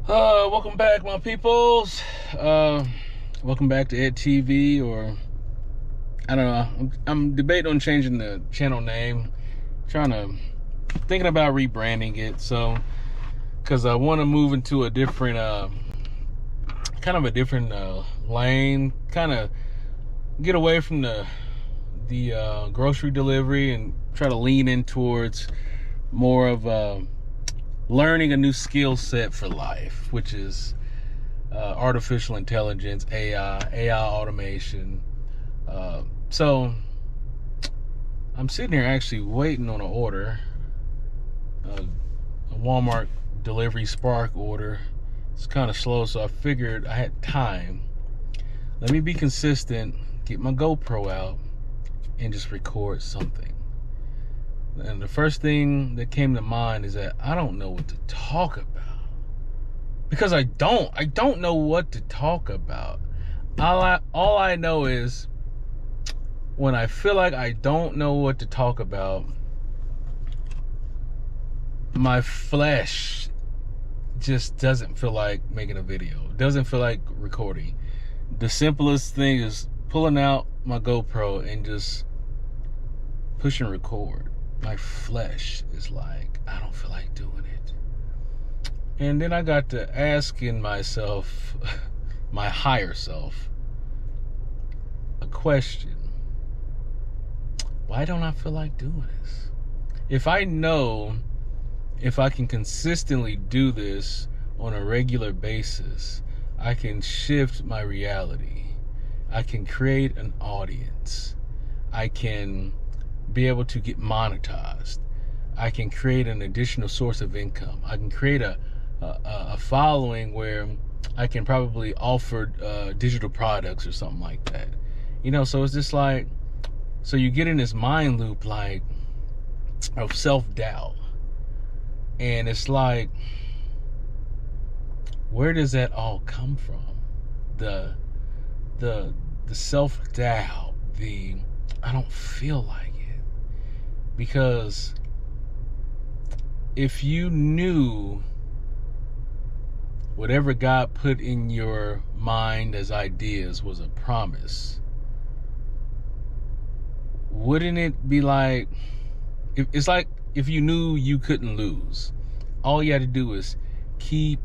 Welcome back, my peoples. Welcome back to Ed TV, or I don't know. I'm debating on changing the channel name. Thinking about rebranding it. So, because I want to move into a different, kind of a different lane. Kind of get away from the grocery delivery and try to lean in towards more of learning a new skill set for life, which is artificial intelligence, AI automation. So I'm sitting here actually waiting on an order, a Walmart delivery Spark order. It's kind of slow, so I figured I had time. Let me be consistent, get my GoPro out, and just record something. And the first thing that came to mind is that I don't know what to talk about. Because I don't know what to talk about. All I know is when I feel like I don't know what to talk about, my flesh just doesn't feel like making a video. Doesn't feel like recording. The simplest thing is pulling out my GoPro and just pushing record. My flesh is like, I don't feel like doing it. And then I got to asking myself, my higher self, a question. Why don't I feel like doing this? If I know if I can consistently do this on a regular basis, I can shift my reality. I can create an audience. I can be able to get monetized. I can create an additional source of income. I can create a following where I can probably offer digital products or something like that. So it's just like, so you get in this mind loop like of self-doubt. And it's like, where does that all come from? The self-doubt, I don't feel like it. Because if you knew whatever God put in your mind as ideas was a promise, wouldn't it be like, it's like if you knew you couldn't lose, all you had to do is keep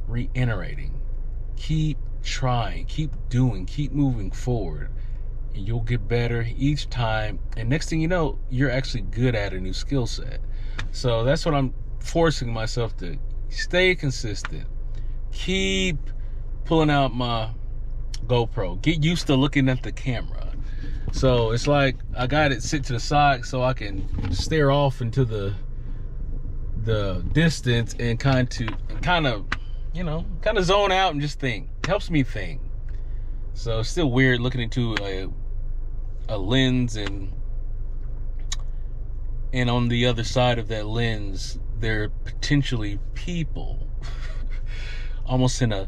reiterating, keep trying, keep doing, keep moving forward, and you'll get better each time. And next thing you know, you're actually good at a new skill set. So that's what I'm forcing myself to stay consistent. Keep pulling out my GoPro. Get used to looking at the camera. So it's like I got it sit to the side so I can stare off into the distance and kind of zone out and just think. It helps me think. So it's still weird looking into a lens, and on the other side of that lens there are potentially people almost in a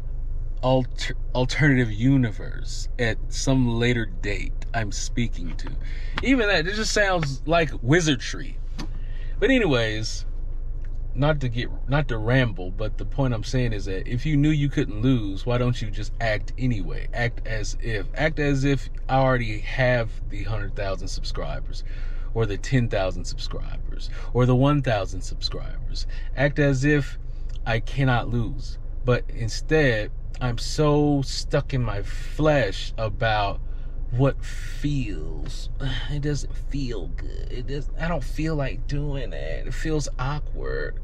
alternative universe at some later date I'm speaking to. Even that, it just sounds like wizardry. But anyways, not to ramble, but the point I'm saying is that if you knew you couldn't lose, why don't you just act anyway? Act as if I already have the 100,000 subscribers, or the 10,000 subscribers, or the 1,000 subscribers. Act as if I cannot lose. But instead, I'm so stuck in my flesh about what feels. It doesn't feel good. I don't feel like doing it. It feels awkward.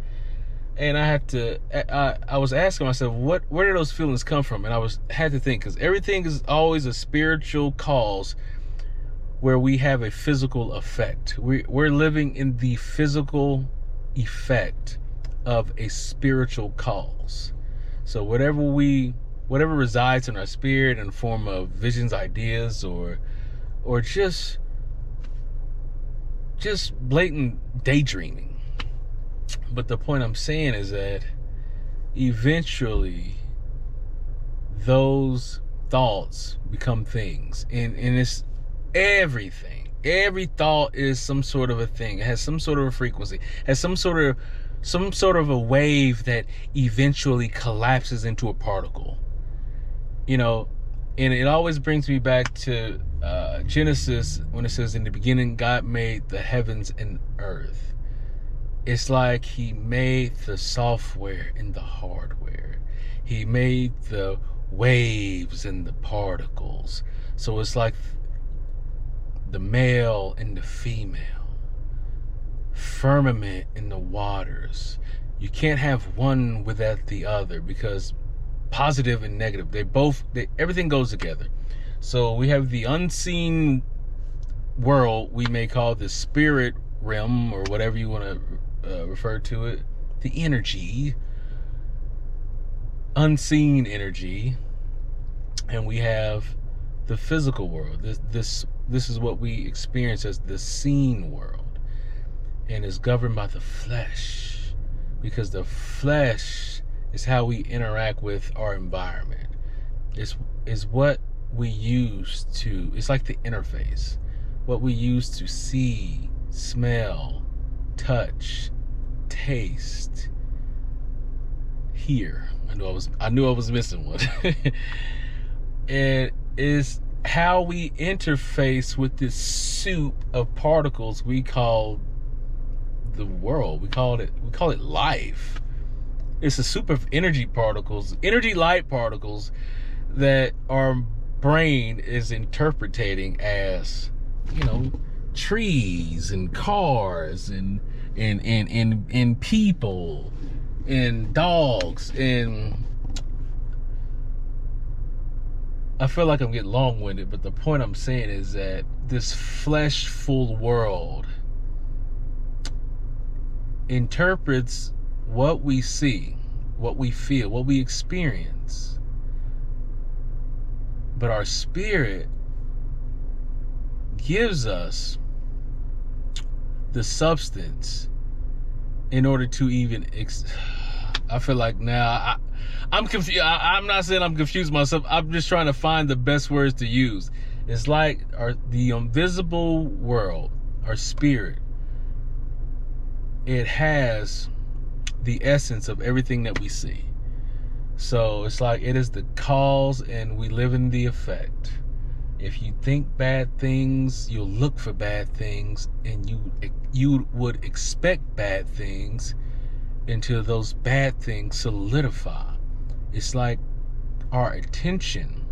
And I was asking myself, where do those feelings come from? And had to think, because everything is always a spiritual cause where we have a physical effect. We're living in the physical effect of a spiritual cause. So whatever resides in our spirit in the form of visions, ideas, or just blatant daydreaming. But the point I'm saying is that eventually those thoughts become things, and it's everything. Every thought is some sort of a thing. It has some sort of a frequency, has some sort of some sort of a wave that eventually collapses into a particle. You know, and it always brings me back to Genesis when it says, in the beginning God made the heavens and earth. It's like he made the software and the hardware. He made the waves and the particles. So it's like the male and the female, firmament in the waters. You can't have one without the other, because positive and negative, everything goes together. So we have the unseen world, we may call the spirit realm, or whatever you want to refer to it, the energy, unseen energy, and we have the physical world. This is what we experience as the seen world, and is governed by the flesh, because the flesh is how we interact with our environment. Is what we use to, it's like the interface, what we use to see, smell, touch, taste, hear. I knew I was missing one. It is how we interface with this soup of particles we call the world. We call it life. It's a soup of energy particles, energy light particles, that our brain is interpreting as, you know, trees and cars and people and dogs. And I feel like I'm getting long-winded, but the point I'm saying is that this flesh-full world interprets what we see, what we feel, what we experience. But our spirit gives us the substance in order to even I feel like now I'm confused. I'm not saying I'm confused myself. I'm just trying to find the best words to use. It's like the invisible world, our spirit, it has the essence of everything that we see. So it's like it is the cause and we live in the effect. If you think bad things, you'll look for bad things, and you would expect bad things until those bad things solidify. It's like our attention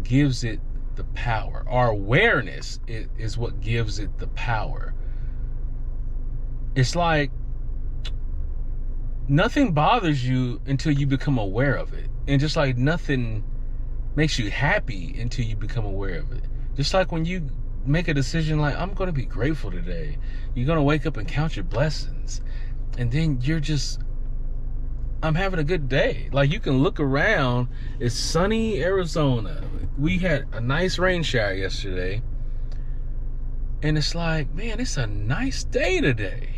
gives it the power. Our awareness is what gives it the power. It's like nothing bothers you until you become aware of it. And just like nothing makes you happy until you become aware of it. Just like when you make a decision like, I'm going to be grateful today. You're going to wake up and count your blessings. And then you're just, I'm having a good day. Like you can look around. It's sunny Arizona. We had a nice rain shower yesterday. And it's like, man, it's a nice day today.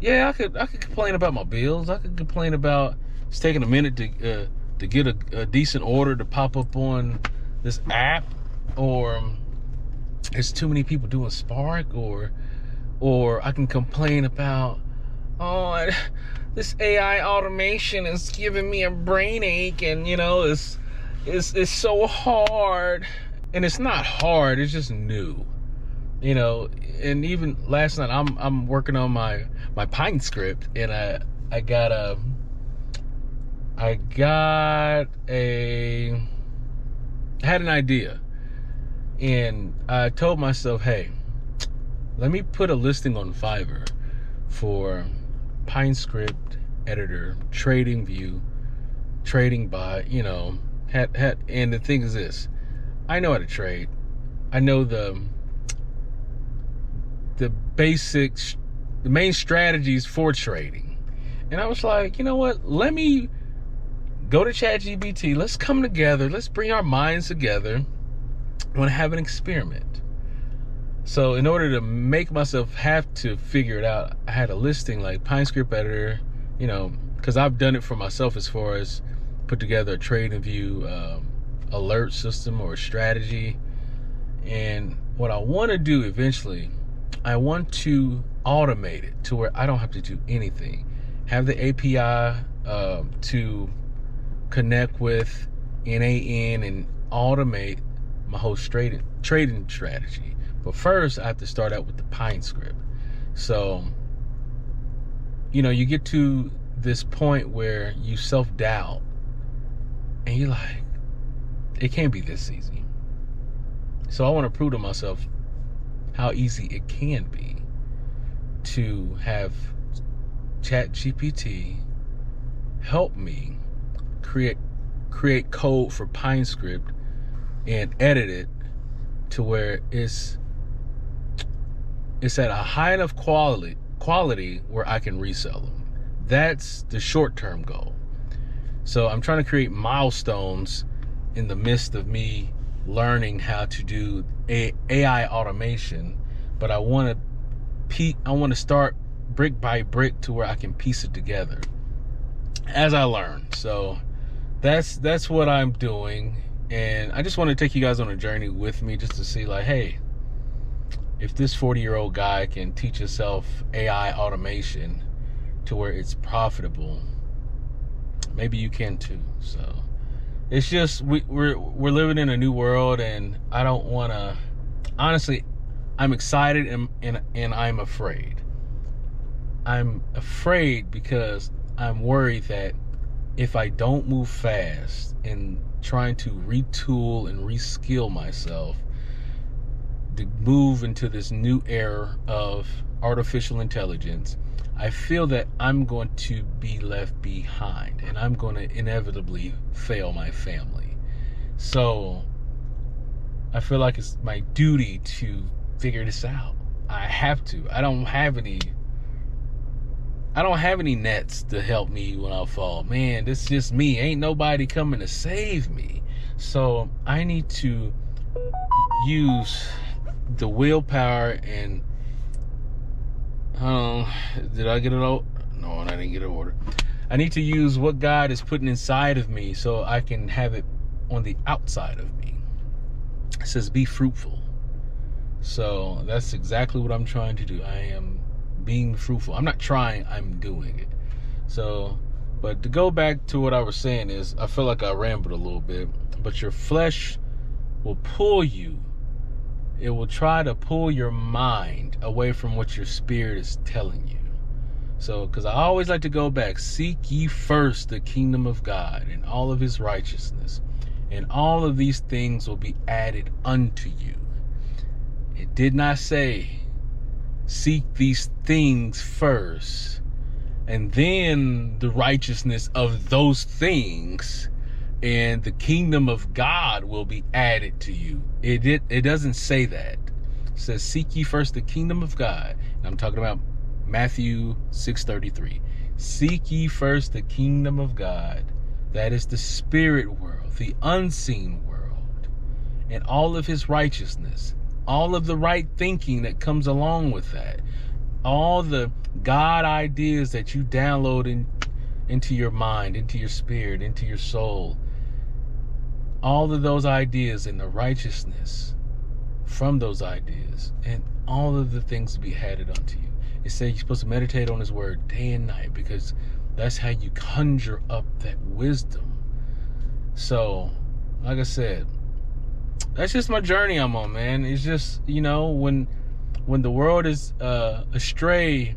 Yeah, I could complain about my bills. I could complain about it's taking a minute to get a decent order to pop up on this app, or there's too many people doing Spark, or I can complain about, this AI automation is giving me a brain ache, and you know it's so hard. And it's not hard, it's just new. You know, and even last night I'm working on my Pine script, and I had an idea, and I told myself, hey, let me put a listing on Fiverr for Pine script editor, trading view, trading buy, you know, and the thing is this, I know how to trade. I know the basics, the main strategies for trading. And I was like, you know what? Let me go to ChatGPT. Let's come together. Let's bring our minds together. I want to have an experiment. So in order to make myself have to figure it out, I had a listing like Pine Script Editor, you know, because I've done it for myself as far as put together a trade and view alert system or strategy. And what I want to do eventually, I want to automate it to where I don't have to do anything. Have the API to connect with NAN and automate my whole trading strategy. But first, I have to start out with the Pine script. So, you get to this point where you self-doubt and you're like, it can't be this easy. So I want to prove to myself how easy it can be to have ChatGPT help me create code for Pine script and edit it to where it's at a high enough quality where I can resell them. That's the short-term goal. So I'm trying to create milestones in the midst of me learning how to do AI automation, but I want to start brick by brick to where I can piece it together as I learn. So that's what I'm doing, and I just want to take you guys on a journey with me just to see, like, hey, if this 40-year-old guy can teach himself AI automation to where it's profitable, maybe you can too. So it's just we're living in a new world, and I don't want to. Honestly, I'm excited and I'm afraid. I'm afraid because I'm worried that if I don't move fast in trying to retool and reskill myself to move into this new era of artificial intelligence, I feel that I'm going to be left behind and I'm going to inevitably fail my family. So I feel like it's my duty to figure this out. I have to. I don't have any nets to help me when I fall. Man, this is just me. Ain't nobody coming to save me. So I need to use the willpower and did I get it out? No, I didn't get it ordered. I need to use what God is putting inside of me so I can have it on the outside of me. It says be fruitful. So that's exactly what I'm trying to do. I am being fruitful. I'm not trying, I'm doing it. So, but to go back to what I was saying is, I feel like I rambled a little bit, but your flesh will pull you. It will try to pull your mind away from what your spirit is telling you. So, because I always like to go back, seek ye first the kingdom of God and all of his righteousness, and all of these things will be added unto you. It did not say seek these things first and then the righteousness of those things and the kingdom of God will be added to you. It doesn't say that. It says seek ye first the kingdom of God. And I'm talking about Matthew 6:33. Seek ye first the kingdom of God. That is the spirit world, the unseen world, and all of his righteousness, all of the right thinking that comes along with that, all the God ideas that you download into your mind, into your spirit, into your soul, all of those ideas and the righteousness from those ideas, and all of the things to be added unto you. It says you're supposed to meditate on his word day and night, because that's how you conjure up that wisdom. So, like I said, that's just my journey I'm on, man. It's just, when the world is astray,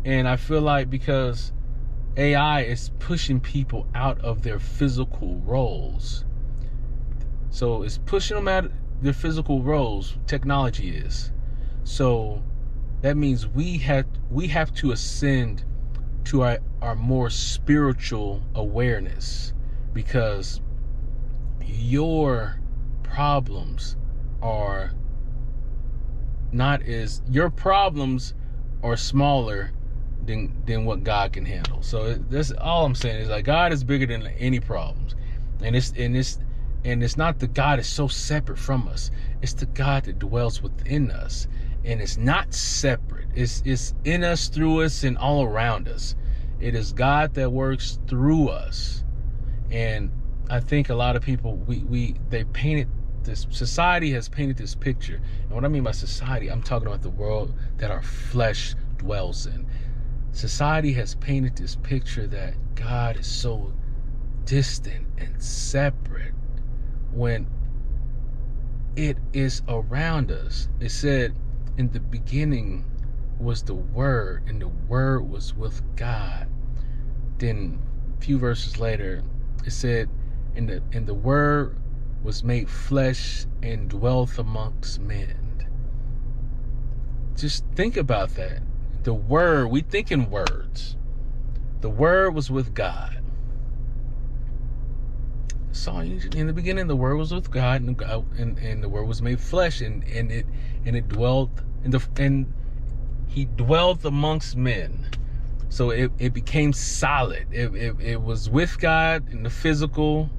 and I feel like because AI is pushing people out of their physical roles. So it's pushing them out of their physical roles, technology is. So that means we have to ascend to our more spiritual awareness, because your problems are smaller than what God can handle. So that's all I'm saying, is like God is bigger than any problems, and it's not the God is so separate from us. It's the God that dwells within us, and it's not separate. It's in us, through us, and all around us. It is God that works through us. And I think a lot of people, they painted this, society has painted this picture. And what I mean by society, I'm talking about the world that our flesh dwells in. Society has painted this picture that God is so distant and separate when it is around us. It said, in the beginning was the Word, and the Word was with God. Then a few verses later, it said, and the Word was made flesh and dwelt amongst men. Just think about that. The Word, we think in words. The Word was with God. So in the beginning, the Word was with God, and the Word was made flesh, and it dwelt, and He dwelt amongst men. So it became solid. It was with God in the physical,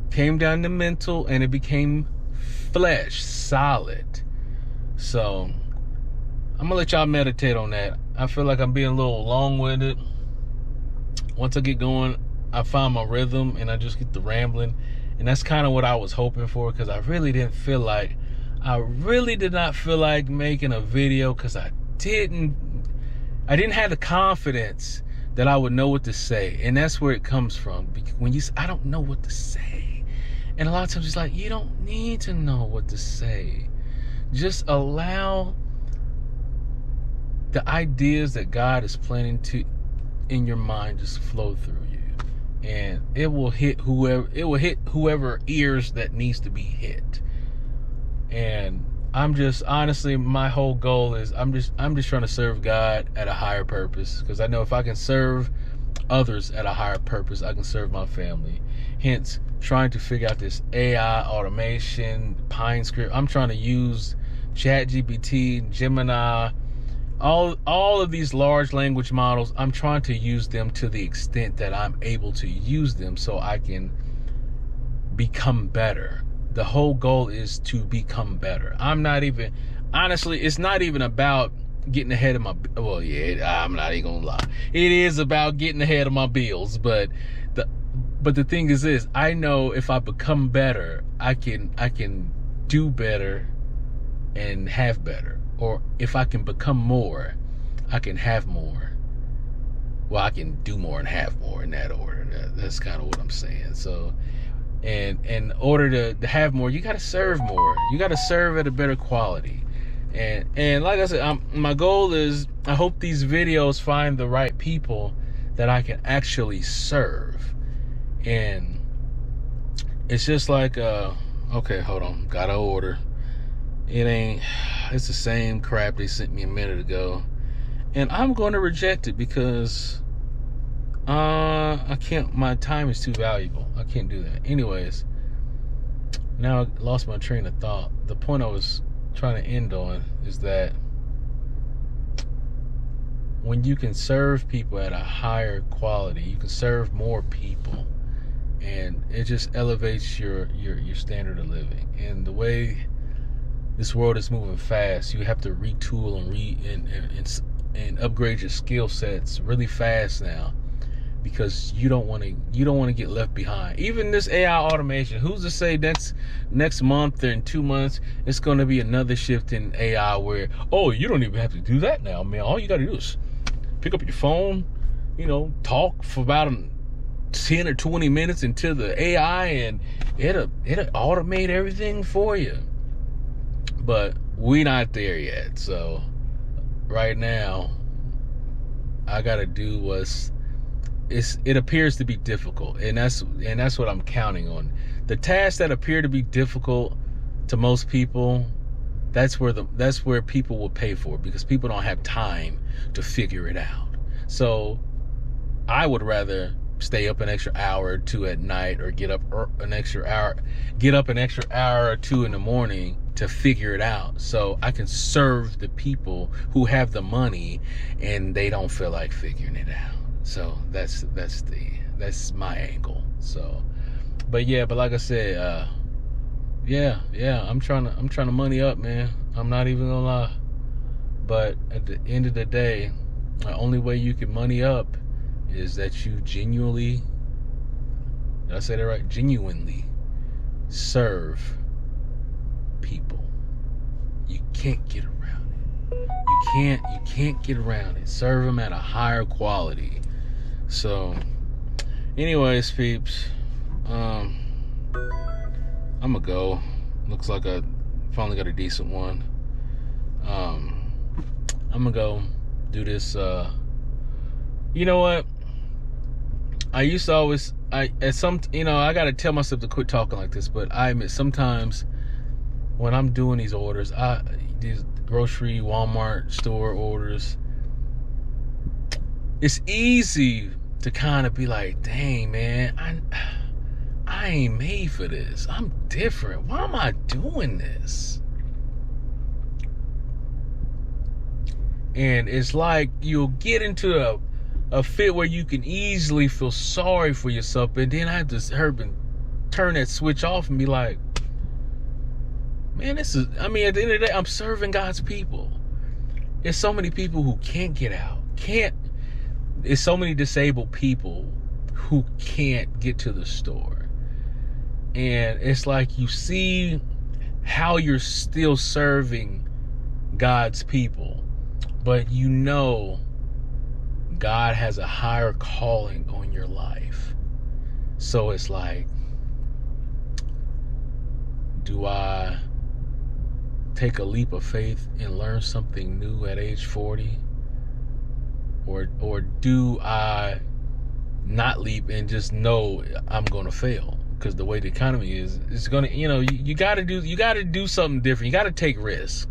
came down to mental, and it became flesh, solid. So I'm gonna let y'all meditate on that. I feel like I'm being a little long-winded. Once I get going, I find my rhythm and I just get the rambling. And that's kind of what I was hoping for, because I really did not feel like making a video, because I didn't have the confidence that I would know what to say. And that's where it comes from. When you say, I don't know what to say. And a lot of times it's like, you don't need to know what to say. Just allow the ideas that God is planning to in your mind just flow through you, and it will hit whoever ears that needs to be hit. And I'm just, honestly, my whole goal is I'm just trying to serve God at a higher purpose, because I know if I can serve others at a higher purpose, I can serve my family. Hence trying to figure out this AI automation, Pine Script. I'm trying to use ChatGPT, Gemini, all of these large language models. I'm trying to use them to the extent that I'm able to use them, so I can become better. The whole goal is to become better. Honestly, it's not even about getting ahead of my, well, yeah, I'm not even gonna lie. It is about getting ahead of my bills, but the thing is this, I know if I become better, I can do better and have better. Or if I can become more, I can have more. Well, I can do more and have more, in that order. That's kind of what I'm saying. So, and in order to have more, you got to serve more. You got to serve at a better quality. And like I said, my goal is, I hope these videos find the right people that I can actually serve. And it's just like, okay, hold on, gotta order. It's the same crap they sent me a minute ago, and I'm going to reject it because I can't, my time is too valuable. I can't do that. Anyways, now I lost my train of thought. The point I was trying to end on is that when you can serve people at a higher quality, you can serve more people, and it just elevates your standard of living. And the way this world is moving fast, you have to retool and upgrade your skill sets really fast now, because you don't want to get left behind. Even this AI automation, who's to say next month or in 2 months it's going to be another shift in AI where, oh, you don't even have to do that now, man. All you got to do is pick up your phone, talk for about 10 or 20 minutes into the AI, and it'll automate everything for you. But we not there yet. So right now, I gotta do it appears to be difficult, and that's what I'm counting on. The tasks that appear to be difficult to most people, that's where people will pay for it, because people don't have time to figure it out. So I would rather stay up an extra hour or two at night, or get up an extra hour or two in the morning to figure it out, so I can serve the people who have the money and they don't feel like figuring it out. So that's my angle. So, but like I said, I'm trying to money up, man. I'm not even gonna lie. But at the end of the day, the only way you can money up is that you genuinely, did I say that right? Genuinely serve people. You can't get around it. You can't get around it. Serve them at a higher quality. So, anyways, peeps, I'm gonna go. Looks like I finally got a decent one. I'm gonna go do this. You know what? I used to always, I gotta tell myself to quit talking like this, but I admit sometimes when I'm doing these orders, these grocery, Walmart store orders, it's easy to kind of be like, dang, man, I ain't made for this. I'm different. Why am I doing this? And it's like you'll get into a fit where you can easily feel sorry for yourself, and then I have to turn that switch off and be like, man, at the end of the day, I'm serving God's people. There's so many people who can't get out. There's so many disabled people who can't get to the store. And it's like you see how you're still serving God's people, but you know God has a higher calling on your life. So it's like, do I take a leap of faith and learn something new at age 40? Or do I not leap and just know I'm going to fail? Because the way the economy is, it's going to, you got to do something different. You got to take risks.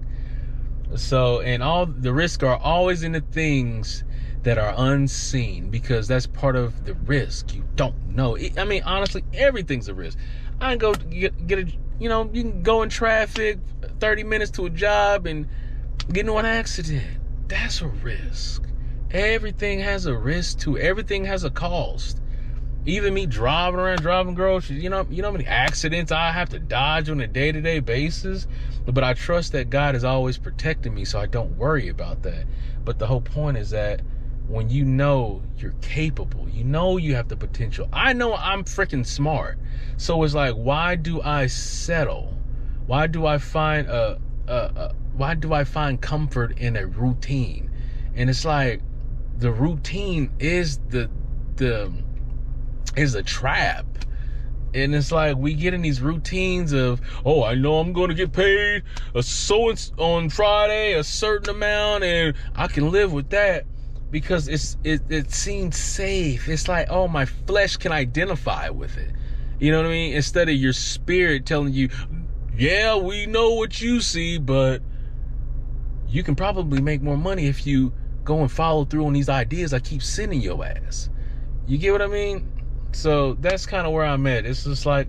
So, and all the risks are always in the things that are unseen, because that's part of the risk. You don't know. Honestly, everything's a risk. I can go get a, you can go in traffic 30 minutes to a job and get into an accident. That's a risk. Everything has a risk to it. Everything has a cost. Even me driving groceries, you know how many accidents I have to dodge on a day-to-day basis? But I trust that God is always protecting me, so I don't worry about that. But the whole point is that when you know you're capable, you know you have the potential. I know I'm freaking smart. So it's like, why do I settle? Why do I find comfort in a routine? And it's like, the routine is is a trap. And it's like we get in these routines of, oh, I know I'm going to get paid on Friday a certain amount, and I can live with that because it seems safe. It's like, oh, my flesh can identify with it. You know what I mean? Instead of your spirit telling you, yeah, we know what you see, but you can probably make more money if you go and follow through on these ideas I keep sending your ass. You get what I mean? So that's kind of where I'm at. It's just like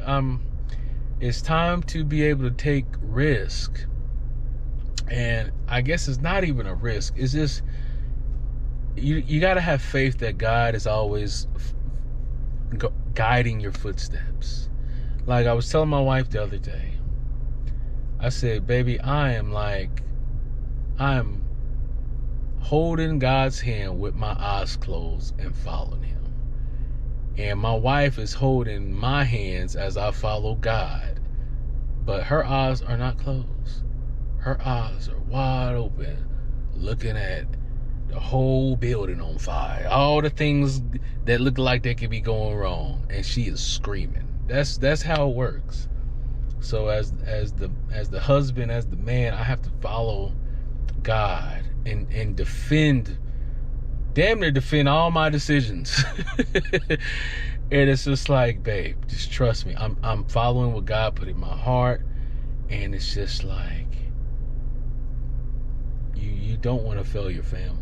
it's time to be able to take risk. And I guess it's not even a risk. It's just you got to have faith that God is always guiding your footsteps. Like I was telling my wife the other day, I said, baby, I'm holding God's hand with my eyes closed and following him. And my wife is holding my hands as I follow God. But her eyes are not closed. Her eyes are wide open, looking at the whole building on fire. All the things that look like they could be going wrong. And she is screaming. That's how it works. So as the husband, as the man, I have to follow God and damn near defend all my decisions. And it's just like, babe, just trust me. I'm following what God put in my heart. And it's just like, you don't want to fail your family.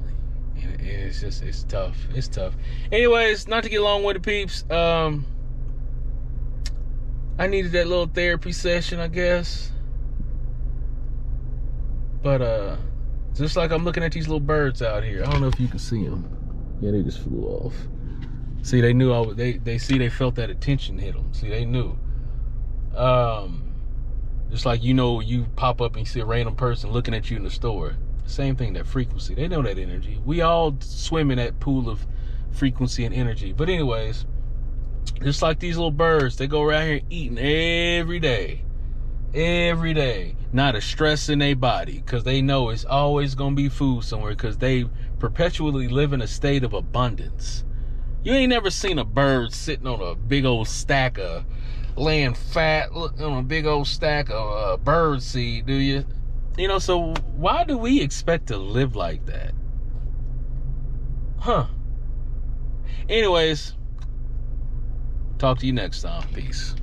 And it's tough. It's tough. Anyways, not to get long with the peeps. I needed that little therapy session, I guess. But just like I'm looking at these little birds out here. I don't know if you can see them. Yeah, they just flew off. See, they knew they felt that attention hit them. See, they knew. Just like, you pop up and you see a random person looking at you in the store. Same thing, that frequency. They know that energy. We all swim in that pool of frequency and energy. But anyways, just like these little birds, they go around here eating every day. every day, not a stress in their body, because they know it's always going to be food somewhere, because they perpetually live in a state of abundance. You ain't never seen a bird sitting on a big old stack of, laying fat on a big old stack of bird seed, do you? You know, so why do we expect to live like that? Huh. Anyways, talk to you next time. Peace.